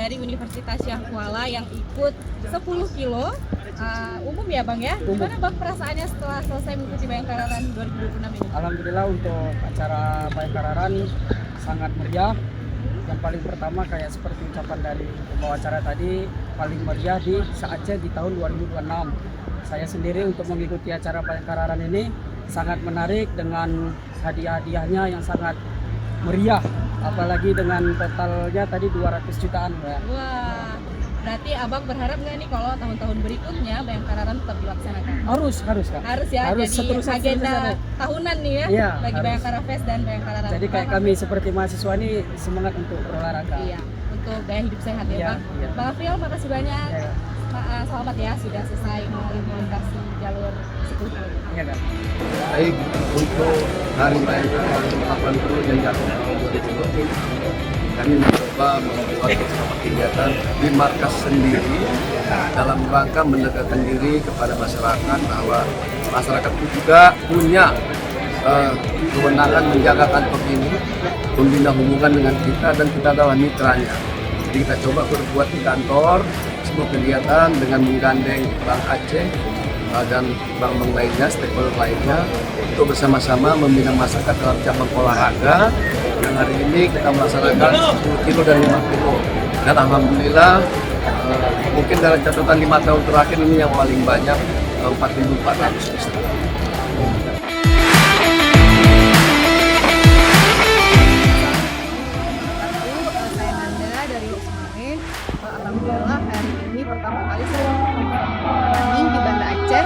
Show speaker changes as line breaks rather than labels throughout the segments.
dari Universitas Syahkuala yang ikut 10 kilo umum ya Bang ya? Gimana Bang perasaannya setelah selesai mengikuti Bayangkararan 2026 ini?
Alhamdulillah untuk acara Bayangkararan sangat meriah. Yang paling pertama kayak seperti ucapan dari pembawa acara tadi, paling meriah di se-Aceh di tahun 2026. Saya sendiri untuk mengikuti acara Bayangkararan ini sangat menarik dengan hadiah-hadiahnya yang sangat meriah, apalagi dengan totalnya tadi 200 jutaan ya.
Wah, berarti Abang berharap nggak nih kalau tahun-tahun berikutnya Bayangkararan tetap dilaksanakan?
Harus Kak.
Harus ya,
Harus
jadi agenda tahunan nih ya,
iya,
bagi
harus.
Bayangkara Fest dan Bayangkararan.
Jadi kayak kami seperti mahasiswa ini semangat untuk berolahraga.
Iya, untuk gaya hidup sehat ya
Iya,
Bang.
iya.
Bang Afril, makasih banyak.
Iya.
Selamat ya sudah selesai melintasi jalur 10 km.
Iya Kak.
Baik, untuk Hari Bayangkara 80 yang jatuh tahun 2020, kami mencoba membuat beberapa kegiatan di markas sendiri dalam rangka mendekatkan diri kepada masyarakat bahwa masyarakat itu juga punya kewenangan menjaga kantor ini, membina hubungan dengan kita dan kita adalah mitranya. Jadi kita coba berbuat di kantor semua kegiatan dengan menggandeng Bank Aceh dan bank-bank lainnya, stakeholder lainnya untuk bersama-sama membina masyarakat dalam cabang olahraga yang hari ini kita melaksanakan 10 kilo dan 5 kilo dan alhamdulillah mungkin dalam catatan 5 tahun terakhir ini yang paling banyak 4.400 peserta.
Saya Nanda dari Usmane. Alhamdulillah hari ini pertama kali saya running di Banda Aceh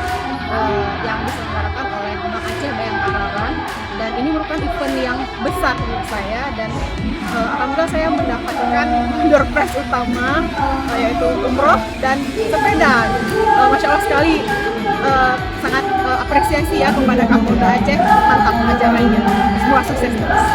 yang diselenggarakan oleh Bank Aceh Bayangkararan, dan ini merupakan event yang besar menurut saya, dan alhamdulillah saya mendapatkan door prize utama yaitu umroh dan sepeda. Masya Allah sekali, sangat apresiasi ya kepada Kapolda Aceh, mantap acaranya, semua sukses terus.